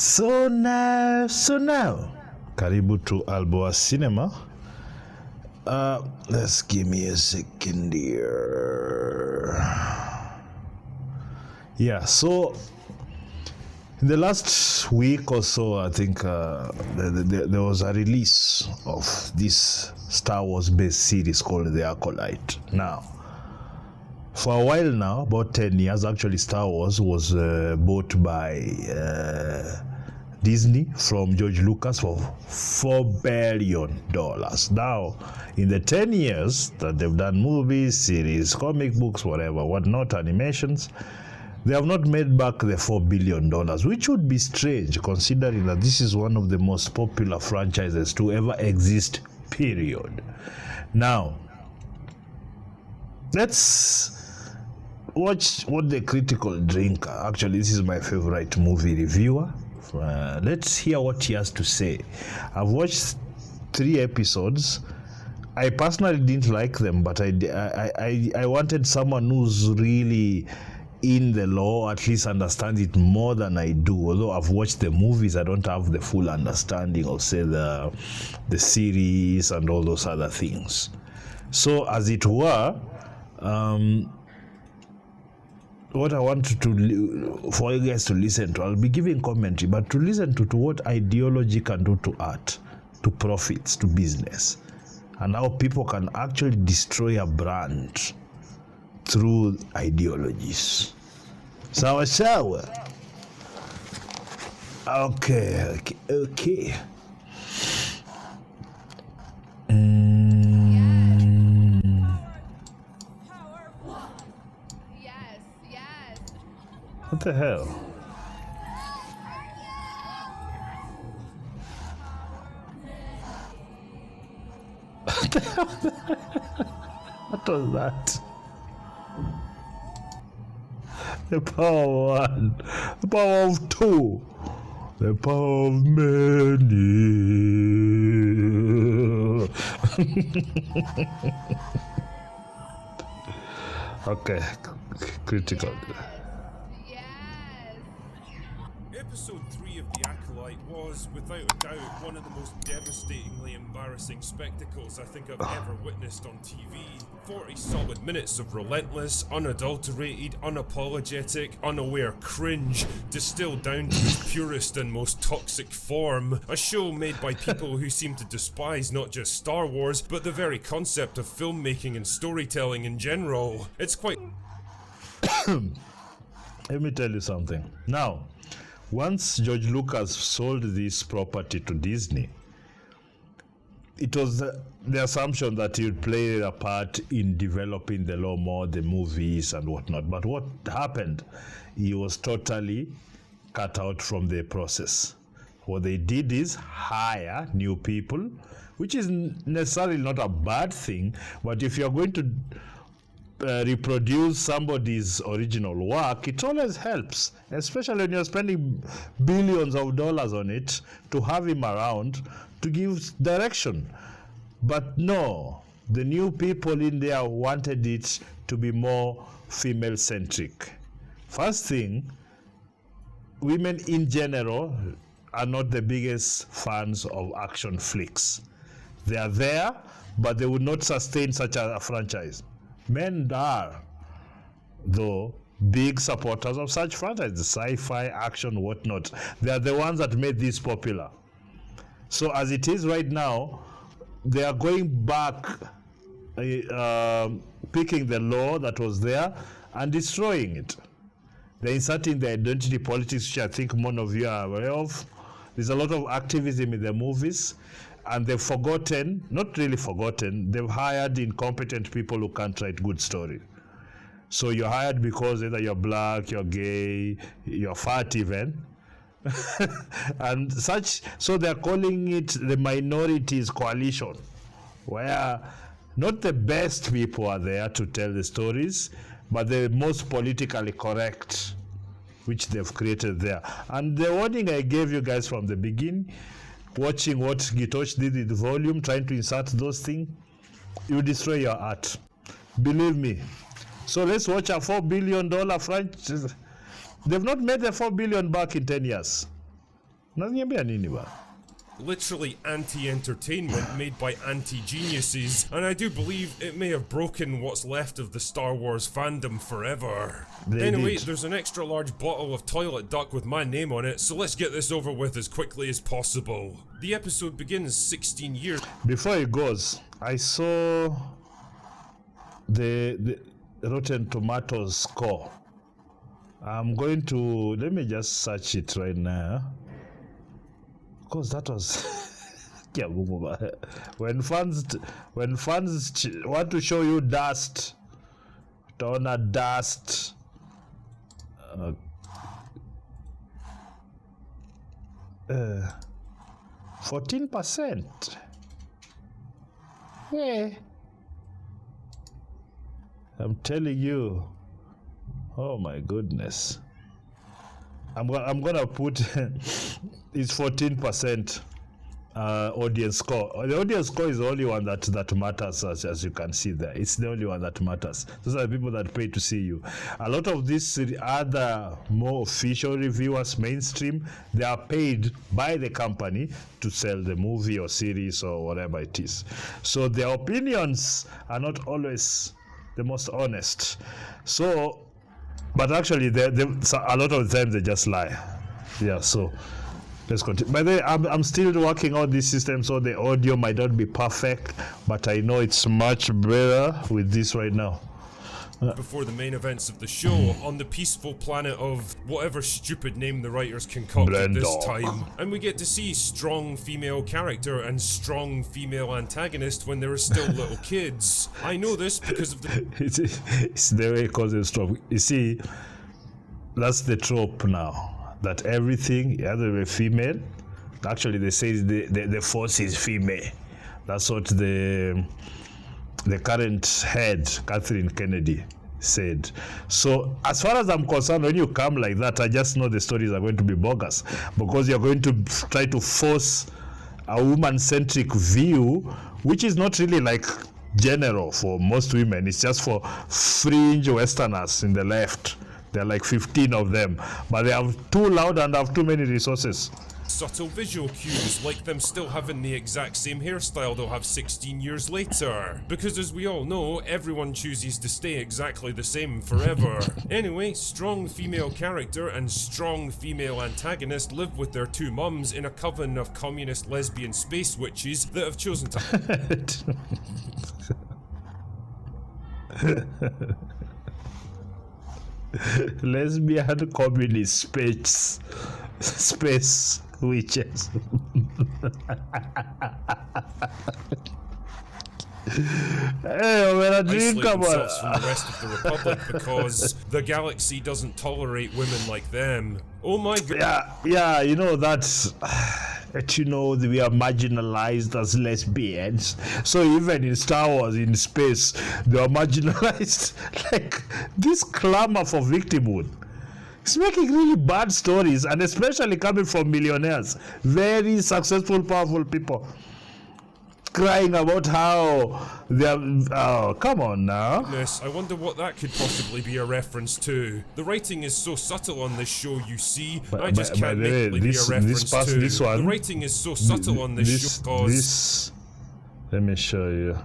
So now, karibu to Alboa Cinema. Let's give me a second here. Yeah, so in the last week or so, I think there was a release of this Star Wars based series called The Acolyte. Now, for a while now, about 10 years, actually Star Wars was bought by Disney from George Lucas for $4 billion. Now, in the 10 years that they've done movies, series, comic books, whatever, whatnot, animations, they have not made back the $4 billion, which would be strange considering that this is one of the most popular franchises to ever exist, period. Now, let's watch what the critical drinker, actually this is my favorite movie reviewer, let's hear what he has to say. I've watched 3 episodes. I personally didn't like them, but I wanted someone who's really in the law, at least understand it more than I do. Although I've watched the movies, I don't have the full understanding of, say, the series and all those other things. So, as it were, what I want for you guys to listen to, I'll be giving commentary, but to listen to what ideology can do to art, to profits, to business, and how people can actually destroy a brand through ideologies. Sawa. Okay. What the hell? What was that? The power of one, the power of two, the power of many. Okay, critical. Episode 3 of The Acolyte was, without a doubt, one of the most devastatingly embarrassing spectacles I think I've ever witnessed on TV. 40 solid minutes of relentless, unadulterated, unapologetic, unaware cringe, distilled down to its purest and most toxic form. A show made by people who seem to despise not just Star Wars, but the very concept of filmmaking and storytelling in general. It's quite... Let me tell you something. Now, once George Lucas sold this property to Disney, it was the assumption that he would play a part in developing the law more, the movies and whatnot. But what happened, he was totally cut out from the process. What they did is hire new people, which is necessarily not a bad thing, but if you're going to reproduce somebody's original work, it always helps, especially when you're spending billions of dollars on it, to have him around to give direction. But no, the new people in there wanted it to be more female centric. First thing, women in general are not the biggest fans of action flicks. They are there, but they would not sustain such a franchise. Men are, though, big supporters of such franchises, sci-fi, action, whatnot. They are the ones that made this popular. So as it is right now, they are going back, picking the law that was there and destroying it. They're inserting the identity politics, which I think most of you are aware of. There's a lot of activism in the movies. And they've forgotten, not really forgotten, they've hired incompetent people who can't write good story. So you're hired because either you're black, you're gay, you're fat even. And such, so they're calling it the minorities coalition, where not the best people are there to tell the stories, but the most politically correct, which they've created there. And the warning I gave you guys from the beginning, watching what Gitosh did with Volume, trying to insert those things, you destroy your art. Believe me. So let's watch a $4 billion franchise. They've not made the $4 billion back in 10 years. Unaniambia nini ba? Literally anti-entertainment made by anti-geniuses, and I do believe it may have broken what's left of the Star Wars fandom forever. Anyway, there's an extra large bottle of toilet duck with my name on it, so let's get this over with as quickly as possible. The episode begins 16 years... Before it goes, I saw the Rotten Tomatoes score. I'm going to... Let me just search it right now. Because that was when fans want to show you dust, toner dust. 14%. Yeah, I'm telling you. Oh my goodness. I'm gonna put it's 14% audience score. The audience score is the only one that matters, as you can see there. It's the only one that matters. Those are the people that pay to see you. A lot of these other more official reviewers, mainstream, they are paid by the company to sell the movie or series or whatever it is. So their opinions are not always the most honest. So, but actually, so a lot of the time they just lie. Yeah, so let's continue. By the way, I'm still working on this system, so the audio might not be perfect, but I know it's much better with this right now. Before the main events of the show, on the peaceful planet of whatever stupid name the writers concocted this time. And we get to see strong female character and strong female antagonist when they were still little kids. I know this because of the... it's the way it causes strong. You see, that's the trope now, that everything, either a female, actually they say the force is female. That's what the current head, Catherine Kennedy, said. So as far as I'm concerned, when you come like that, I just know the stories are going to be bogus, because you're going to try to force a woman-centric view, which is not really like general for most women. It's just for fringe Westerners in the left. There are like 15 of them, but they have too loud and have too many resources. Subtle visual cues, like them still having the exact same hairstyle they'll have 16 years later. Because as we all know, everyone chooses to stay exactly the same forever. Anyway, strong female character and strong female antagonist live with their two mums in a coven of communist lesbian space witches that have chosen to... Lesbian communist space witches. Hey, when I drink themselves from the rest of the Republic because the galaxy doesn't tolerate women like them. Oh my god. Yeah, you know that's... you know, we are marginalized as lesbians. So even in Star Wars, in space, they are marginalized. Like, this clamor for victimhood. It's making really bad stories, and especially coming from millionaires, very successful, powerful people, crying about how they're... Oh, come on now. Goodness, I wonder what that could possibly be a reference to. The writing is so subtle on this show, you see. I just can't make it be a reference to. This one, the writing is so subtle on this show because... Let me show you.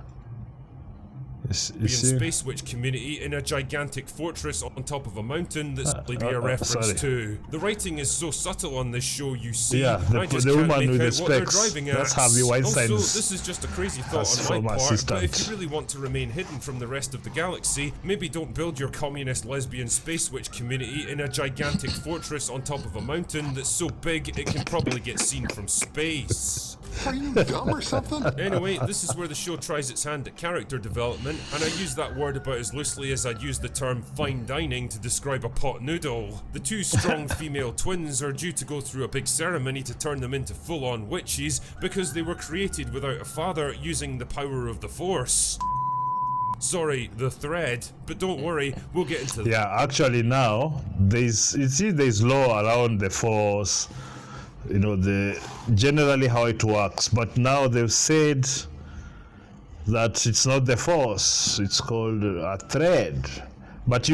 Be in space witch community in a gigantic fortress on top of a mountain that's be a reference to. The writing is so subtle on this show, you see. Yeah, I just the can't woman make with out the what they're specs. driving at. That's Harvey Weinstein's. Also, this is just a crazy thought on my part, but if you really want to remain hidden from the rest of the galaxy, maybe don't build your communist lesbian space witch community in a gigantic fortress on top of a mountain that's so big it can probably get seen from space. Are you dumb or something? Anyway, this is where the show tries its hand at character development, and I use that word about as loosely as I'd use the term fine dining to describe a pot noodle. The two strong female twins are due to go through a big ceremony to turn them into full-on witches because they were created without a father using the power of the Force. Sorry, the thread, but don't worry, we'll get into that. Yeah, actually now, there's law around the Force, you know, generally how it works, but now they've said that it's not the Force, it's called a thread. But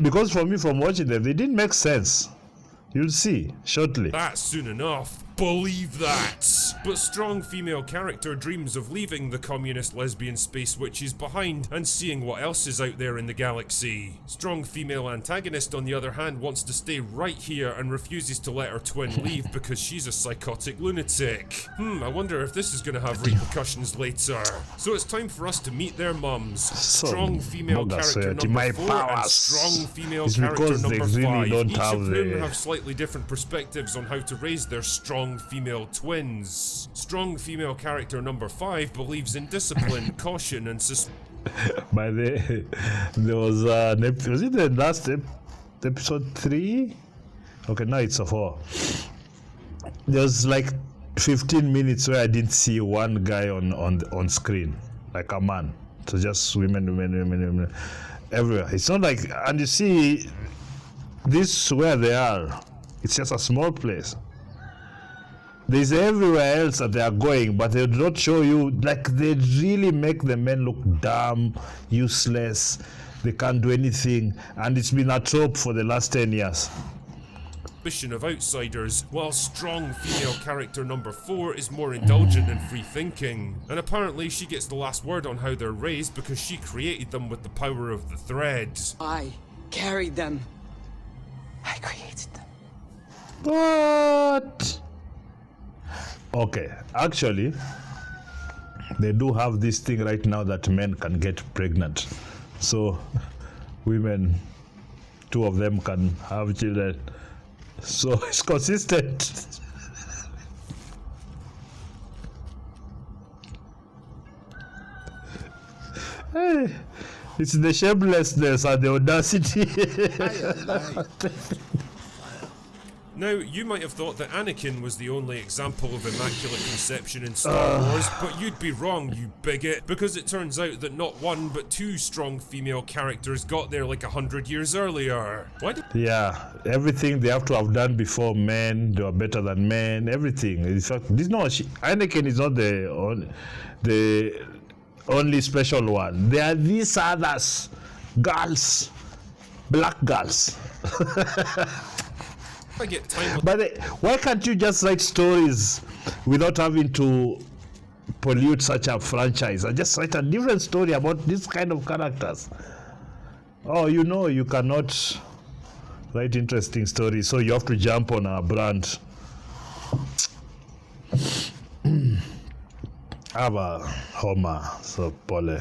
because for me, from watching them, they didn't make sense. You'll see shortly. That's soon enough. Believe that. But strong female character dreams of leaving the communist lesbian space witches behind and seeing what else is out there in the galaxy. Strong female antagonist, on the other hand, wants to stay right here and refuses to let her twin leave because she's a psychotic lunatic. I wonder if this is going to have repercussions later. So it's time for us to meet their mums. Strong female character number 4 and strong female character number 5. Each of whom have slightly different perspectives on how to raise their strong female twins. Strong female character number 5 believes in discipline, caution, and By the there was was it the last episode 3? Okay, now it's a 4. There was like 15 minutes where I didn't see one guy on screen, like a man. So just women everywhere. It's not like, and you see this where they are. It's just a small place. There's everywhere else that they are going, but they do not show you, like, they really make the men look dumb, useless, they can't do anything, and it's been a trope for the last 10 years. Suspicion of outsiders, while strong female character number 4 is more indulgent and free-thinking. And apparently she gets the last word on how they're raised because she created them with the power of the thread. I carried them. I created them. What? Okay, actually, they do have this thing right now that men can get pregnant. So, women, 2 of them can have children. So, it's consistent. Hey, it's the shamelessness and the audacity. Now, you might have thought that Anakin was the only example of immaculate conception in Star Wars, but you'd be wrong, you bigot, because it turns out that not 1 but 2 strong female characters got there like 100 years earlier. Why did... Yeah, everything they have to have done before men, they are better than men, everything. In fact, Anakin is not the only special one. There are these others, girls, black girls. I get time... But why can't you just write stories without having to pollute such a franchise and just write a different story about this kind of characters? Oh, you cannot write interesting stories, so you have to jump on a brand. Aba Homer, so Pole.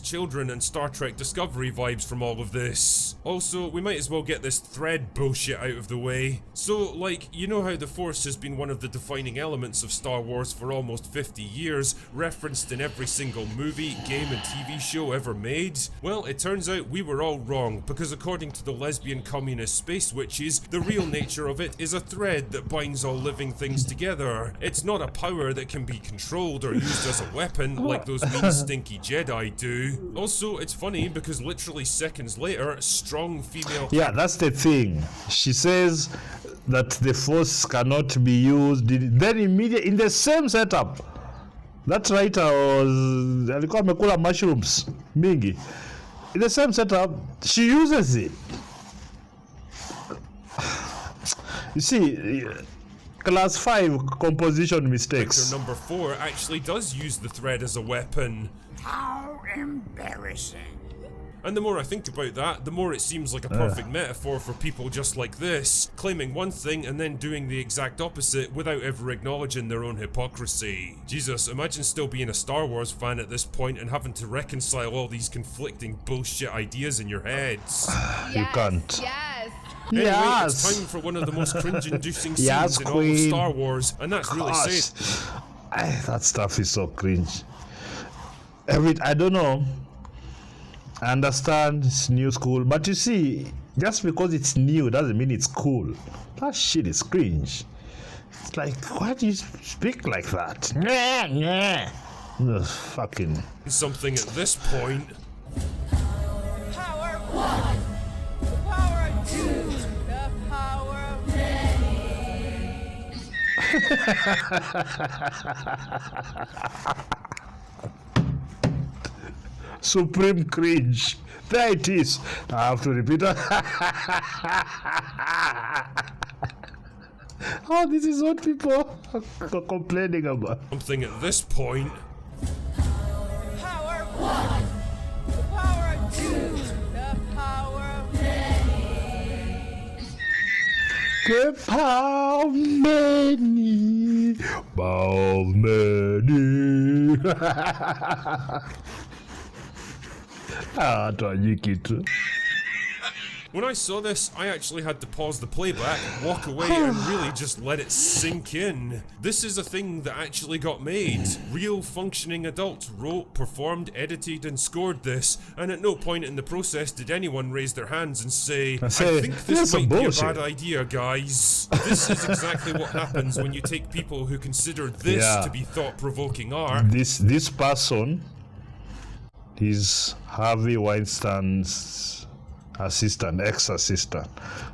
Children and Star Trek Discovery vibes from all of this. Also, we might as well get this thread bullshit out of the way. So, like, you know how the Force has been one of the defining elements of Star Wars for almost 50 years, referenced in every single movie, game and TV show ever made? Well, it turns out we were all wrong, because according to the lesbian communist space witches, the real nature of it is a thread that binds all living things together. It's not a power that can be controlled or used as a weapon like those mean stinky Jedi do. Also, it's funny because literally seconds later, strong female... Yeah, that's the thing. She says that the Force cannot be used. Then immediately, in the same setup, that writer was... alikuwa amekula mushrooms mingi. In the same setup, she uses it. You see... Class 5 composition mistakes. Character number 4 actually does use the thread as a weapon. How embarrassing. And the more I think about that, the more it seems like a perfect metaphor for people just like this, claiming one thing and then doing the exact opposite without ever acknowledging their own hypocrisy. Jesus, imagine still being a Star Wars fan at this point and having to reconcile all these conflicting bullshit ideas in your heads. You can't. Yes. Anyway, Yes. it's time for one of the most cringe-inducing scenes Yes, in all of Queen. Star Wars, and that's really Gosh. said. That stuff is so cringe. I don't know. I understand it's new school, but you see, just because it's new doesn't mean it's cool. That shit is cringe. It's like, why do you speak like that? Ugh, fucking. Something at this point. Power of one. The power of two. The power of many. Supreme cringe. There it is. I have to repeat it. Oh, this is what people are complaining about. Something at this point. Power of one. The power of two. The power of many. How many? How many? Tuanyi kitu. When I saw this, I actually had to pause the playback, walk away, and really just let it sink in. This is a thing that actually got made. Real functioning adults wrote, performed, edited, and scored this, and at no point in the process did anyone raise their hands and say, I think this might be a bad idea, guys. This is exactly what happens when you take people who consider this to be thought-provoking art. This person is Harvey Weinstein's assistant, ex-assistant.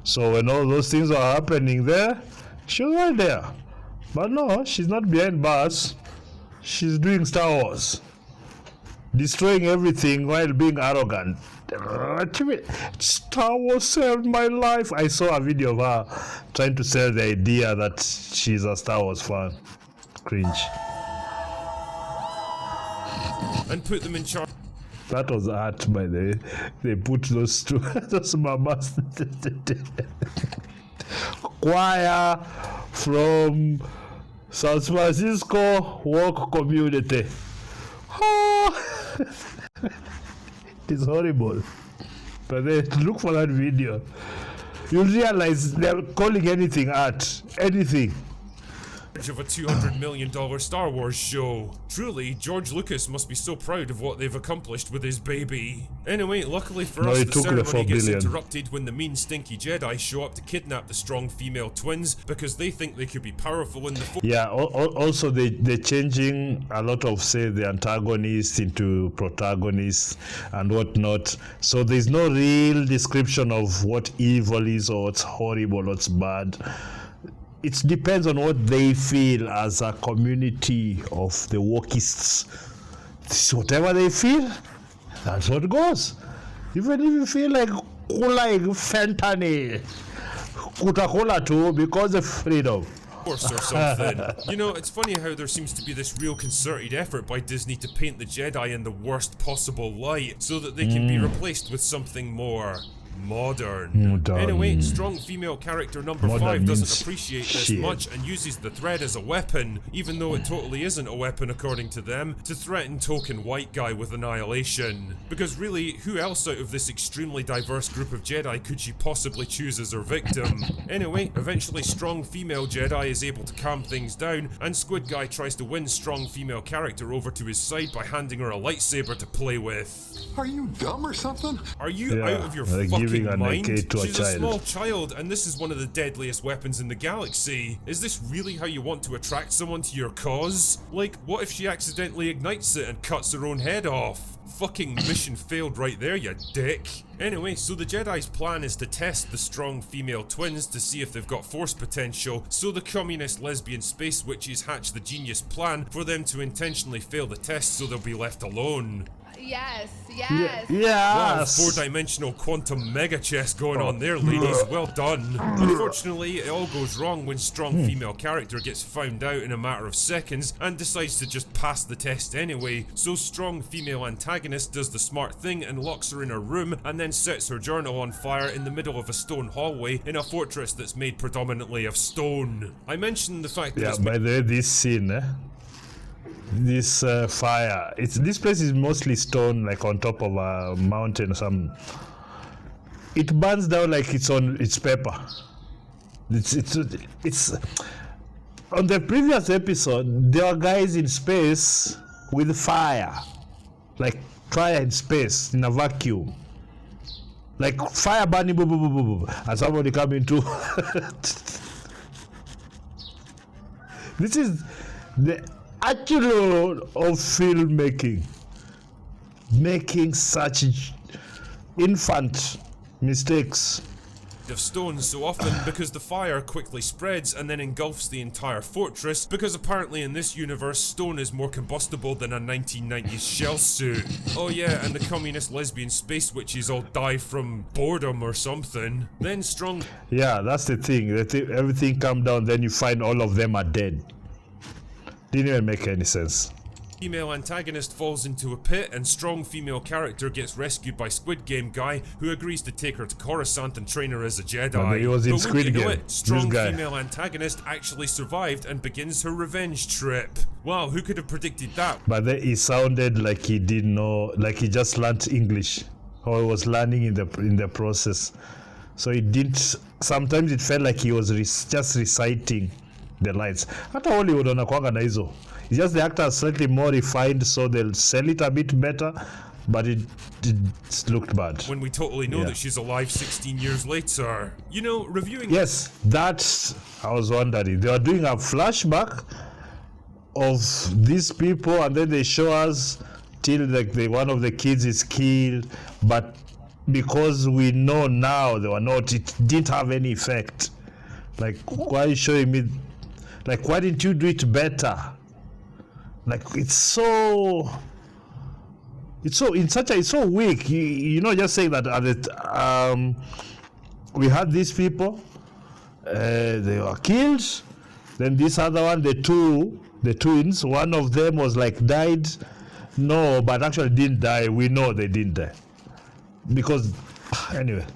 So when all those things are happening there, she was right there. But no, she's not behind bars. She's doing Star Wars. Destroying everything while being arrogant. Star Wars saved my life. I saw a video of her trying to sell the idea that she's a Star Wars fan. Cringe. And put them in charge. That was art, by the way. They put those two, those mamas. Choir from San Francisco Woke Community. It's horrible. But then look for that video. You'll realize they're calling anything art. Anything. Of a $200 million Star Wars show. Truly, George Lucas must be so proud of what they've accomplished with his baby. Anyway, luckily for us, the ceremony gets interrupted when the mean stinky Jedi show up to kidnap the strong female twins because they think they could be powerful in the Force. Yeah, also they're changing a lot of, say, the antagonists into protagonists and whatnot. So there's no real description of what evil is or what's horrible, what's bad. It depends on what they feel as a community of the wokists. Whatever they feel, that's what goes. Even if you feel like fentanyl, Coca-Cola too, because of freedom. Or something. You know, it's funny how there seems to be this real concerted effort by Disney to paint the Jedi in the worst possible light so that they can be replaced with something more modern. Anyway, strong female character number 5 doesn't appreciate this much and uses the thread as a weapon, even though it totally isn't a weapon according to them, to threaten token white guy with annihilation. Because really, who else out of this extremely diverse group of Jedi could she possibly choose as her victim? Anyway, eventually strong female Jedi is able to calm things down, and Squid Guy tries to win strong female character over to his side by handing her a lightsaber to play with. Are you dumb or something? Are you out of your fucking mind? She's a small child, and this is one of the deadliest weapons in the galaxy. Is this really how you want to attract someone to your cause? Like, what if she accidentally ignites it and cuts her own head off? Fucking mission failed right there, you dick. Anyway, so the Jedi's plan is to test the strong female twins to see if they've got force potential, so the communist lesbian space witches hatch the genius plan for them to intentionally fail the test so they'll be left alone. Yes. Wow, 4-dimensional quantum mega chess going on there, ladies. Well done. Unfortunately, it all goes wrong when strong female character gets found out in a matter of seconds and decides to just pass the test anyway. So strong female antagonist does the smart thing and locks her in her room and then sets her journal on fire in the middle of a stone hallway in a fortress that's made predominantly of stone. I mentioned the fact that by the way, this scene, this fire, this place is mostly stone, like on top of a mountain or something. It burns down like it's on its paper. It's on the previous episode there are guys in space with fire, like fire in space in a vacuum, like fire burning, boom, boom, boom, boom, boom, and somebody coming to this is the actual of filmmaking, making such infant mistakes of stone so often because the fire quickly spreads and then engulfs the entire fortress, because apparently in this universe stone is more combustible than a 1990s shell suit. Oh yeah, and the communist lesbian space witches all die from boredom or something. Then strong... Yeah, that's the thing. Everything come down, then you find all of them are dead. Didn't even make any sense. Female antagonist falls into a pit and strong female character gets rescued by Squid Game guy who agrees to take her to Coruscant and train her as a Jedi. But he was in Squid Game. Strong female antagonist actually survived and begins her revenge trip. Wow, who could have predicted that? But then he sounded like he didn't know, like he just learnt English, or he was learning in the process. So he didn't. Sometimes it felt like he was just reciting the lines. Hata Hollywood wanakuanga na hizo. It's just the actor is slightly more refined, so they'll sell it a bit better, but it looked bad. When we totally know that she's alive 16 years later. You know, reviewing... Yes, that's... I was wondering. They were doing a flashback of these people, and then they show us till like one of the kids is killed, but because we know now they were not, it didn't have any effect. Like, why are you showing me... Like, why didn't you do it better? Like, it's so weak. You know, just saying that we had these people, they were killed. Then this other one, the twins, one of them was like died. No, but actually didn't die. We know they didn't die. Because, anyway.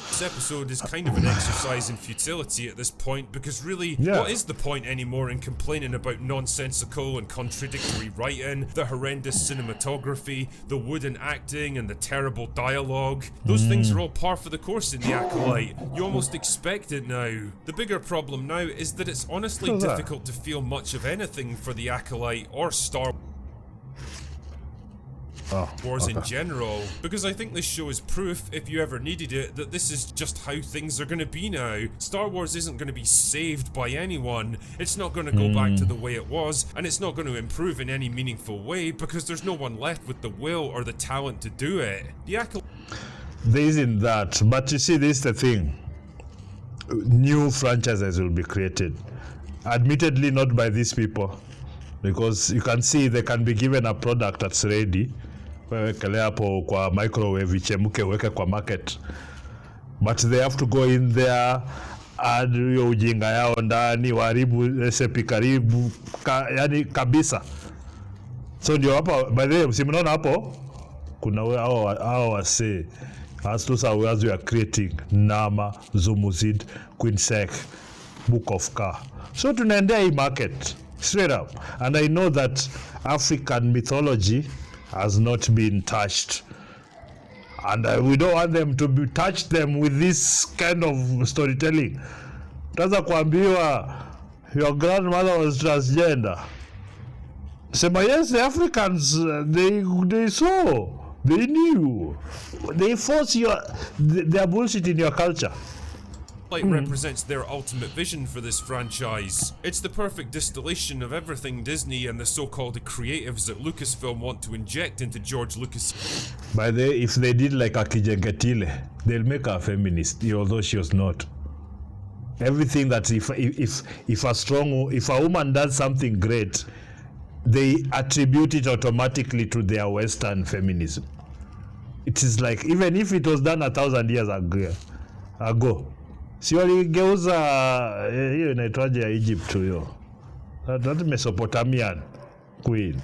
This episode is kind of an exercise in futility at this point, because really, what is the point anymore in complaining about nonsensical and contradictory writing, the horrendous cinematography, the wooden acting, and the terrible dialogue? Those things are all par for the course in The Acolyte. You almost expect it now. The bigger problem now is that it's honestly difficult to feel much of anything for The Acolyte or Star Wars in general, because I think this show is proof, if you ever needed it, that this is just how things are going to be now. Star Wars isn't going to be saved by anyone, it's not going to go back to the way it was, and it's not going to improve in any meaningful way, because there's no one left with the will or the talent to do it. The Acolyte... There isn't that, but you see, this is the thing. New franchises will be created. Admittedly not by these people, because you can see they can be given a product that's ready, wekele hapo kwa microwave ichemuke weke kwa market, but they have to go in there, add hiyo ujinga yao ndani, waribu recipe karibu yani kabisa. So ndio hapa, by the way, msimnaona hapo kuna hao wase as we are creating Nama, Zumuzid, Quinsec, Book of Ka. So tunaendea hii market straight up, and I know that African mythology has not been touched, and we don't want them to touch them with this kind of storytelling. Taza kuambiwa your grandmother was transgender. Sema yes, the Africans they saw, they knew, they force their bullshit in your culture. Represents their ultimate vision for this franchise. It's the perfect distillation of everything Disney and the so-called creatives at Lucasfilm want to inject into George Lucas. By the way, if they did like Akijengetile, they'll make her a feminist, although she was not. Everything that if a woman does something great, they attribute it automatically to their Western feminism. It is like, even if it was done 1,000 years ago, si waligeuza hiyo inaitwaje ya Egypt hiyo, that Mesopotamian queen.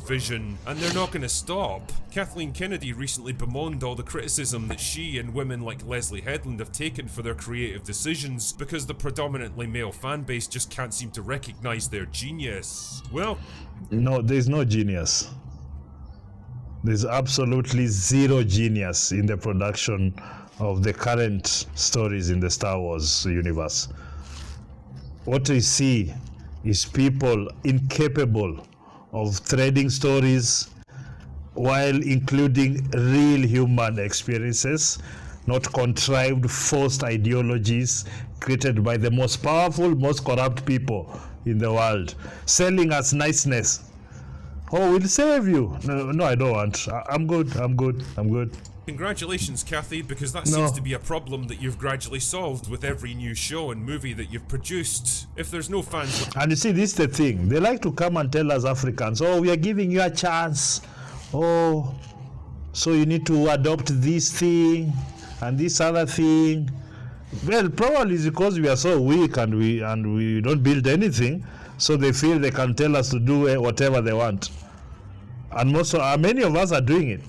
Vision, and they're not going to stop. Kathleen Kennedy recently bemoaned all the criticism that she and women like Leslie Headland have taken for their creative decisions, because the predominantly male fan base just can't seem to recognize their genius. Well, no, there's no genius. There's absolutely zero genius in the production of the current stories in the Star Wars universe. What we see is people incapable of threading stories while including real human experiences, not contrived, forced ideologies created by the most powerful, most corrupt people in the world, selling us niceness Oh, we'll save you. No, I don't want. I'm good. Congratulations, Kathy, because that No. seems to be a problem that you've gradually solved with every new show and movie that you've produced. If there's no fans... And you see, this is the thing. They like to come and tell us Africans, oh, we are giving you a chance. Oh, so you need to adopt this thing and this other thing. Well, probably it's because we are so weak and we don't build anything, so they feel they can tell us to do whatever they want. And many of us are doing it.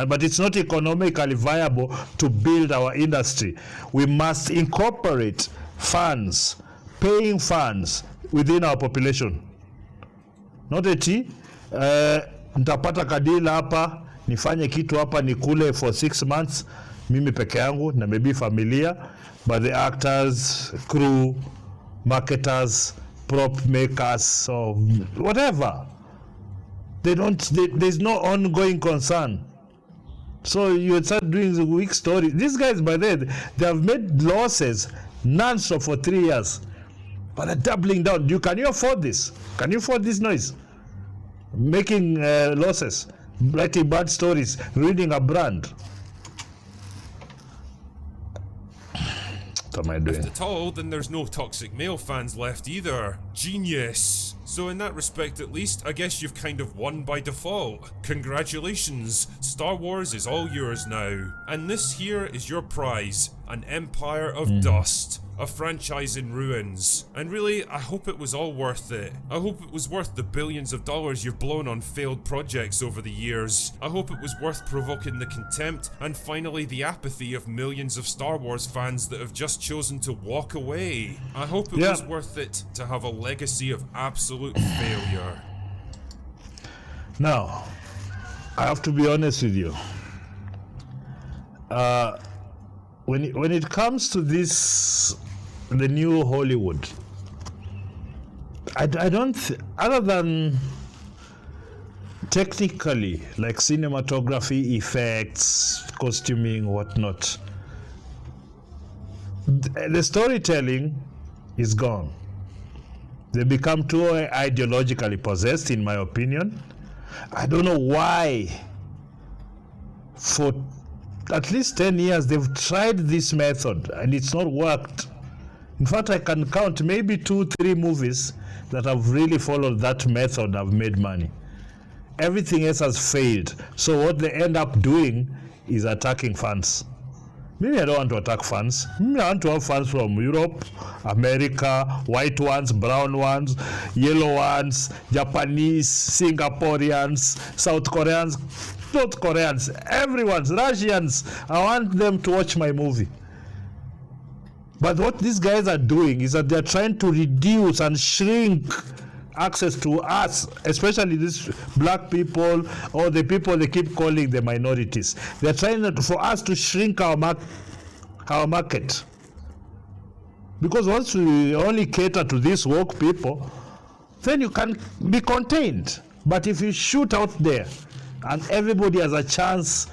But it's not economically viable to build our industry. We must incorporate funds, paying funds within our population. Not eti nitapata kadila hapa, nifanye kitu hapa, nikule for 6 months, mimi peke yangu na maybe familia, but the actors, crew, marketers, prop makers, so whatever. There's no ongoing concern. So you start doing the weak story. These guys, by then, they have made losses non-stop for 3 years. But they're doubling down. Can you afford this? Can you afford this noise? Making losses, writing bad stories, ruining a brand. What am I doing? at all, then there's no toxic male fans left either. Genius. So in that respect at least, I guess you've kind of won by default. Congratulations, Star Wars is all yours now. And this here is your prize, an empire of dust. A franchise in ruins. And really, I hope it was all worth it. I hope it was worth the billions of dollars you've blown on failed projects over the years. I hope it was worth provoking the contempt and finally the apathy of millions of Star Wars fans that have just chosen to walk away. I hope it was worth it to have a legacy of absolute failure. Now, I have to be honest with you. When it comes to this, the new Hollywood, I don't, other than technically, like cinematography, effects, costuming, whatnot, the storytelling is gone. They become too ideologically possessed, in my opinion. I don't know why. For at least 10 years, they've tried this method and it's not worked. In fact, I can count maybe 2-3 movies that have really followed that method, have made money. Everything else has failed. So what they end up doing is attacking fans. Maybe I don't want to attack fans. Maybe I want to have fans from Europe, America, white ones, brown ones, yellow ones, Japanese, Singaporeans, South Koreans, North Koreans, everyone's, Russians. I want them to watch my movie. But what these guys are doing is that they're trying to reduce and shrink access to us, especially these black people or the people they keep calling the minorities. They're trying for us to shrink our market. Because once we only cater to these woke people, then you can be contained. But if you shoot out there and everybody has a chance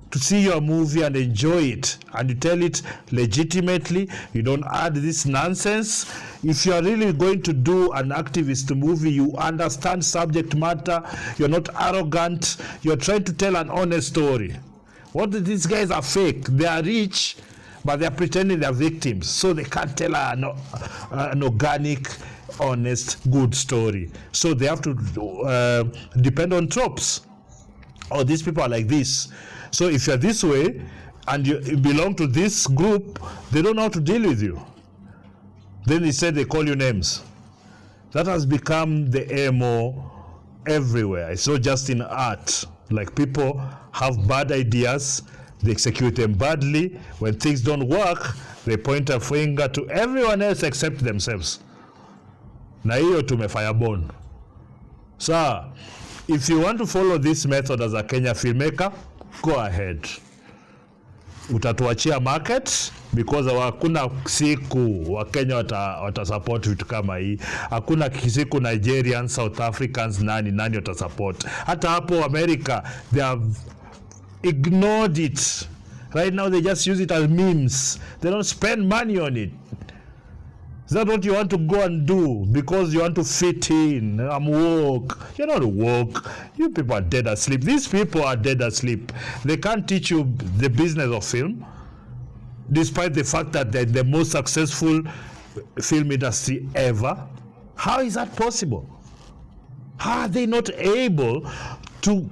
to see your movie and enjoy it, and you tell it legitimately, you don't add this nonsense. If you are really going to do an activist movie, you understand subject matter, you're not arrogant, you're trying to tell an honest story. What these guys are fake, they are rich, but they're pretending they're victims, so they can't tell an organic, honest, good story. So they have to depend on tropes. Oh, these people are like this. So if you're this way and you belong to this group, they don't know how to deal with you. Then instead they call you names. That has become the MO everywhere. It's not just in art. Like, people have bad ideas, they execute them badly. When things don't work, they point a finger to everyone else except themselves. Na hiyo tumefirebone. So, if you want to follow this method as a Kenya filmmaker, go ahead. Utatuachia market, because hakuna siku wa Kenya watasupport vitu kama hii. Hakuna siku Nigerians, South Africans, nani watasupport. Hata hapo America, they have ignored it. Right now they just use it as memes. They don't spend money on it. Is that what you want to go and do because you want to fit in? I'm woke. You're not woke. You people are dead asleep. These people are dead asleep. They can't teach you the business of film, despite the fact that they're the most successful film industry ever. How is that possible? How are they not able to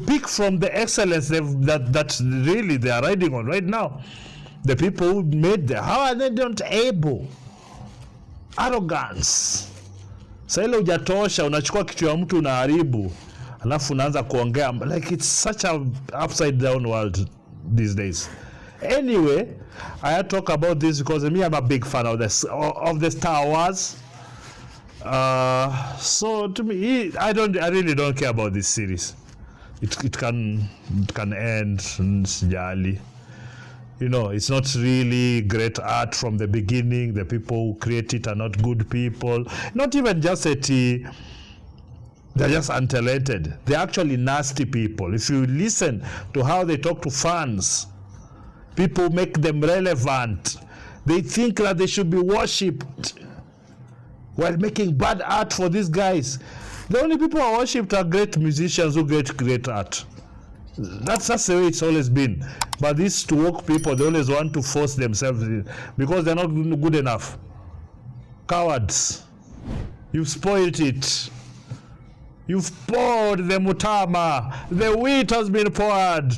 pick from the excellence that really they are riding on right now? The people who made them, how are they not able? Arrogance. Sasa ile hujatosha, unachukua kitu ya mtu unaharibu, alafu unaanza kuongea like it's such a upside down world these days. Anyway, I talk about this because me, I'm a big fan of the Star Wars. So to me, I really don't care about this series. It can end sijali. You know, it's not really great art from the beginning. The people who create it are not good people. Not even just they're just untalented. They're actually nasty people. If you listen to how they talk to fans, people make them relevant. They think that they should be worshipped while making bad art for these guys. The only people who are worshipped are great musicians who get great art. That's the way it's always been. But these woke people, they always want to force themselves in because they're not good enough. Cowards. You've spoiled it. You've poured the mutama. The wheat has been poured.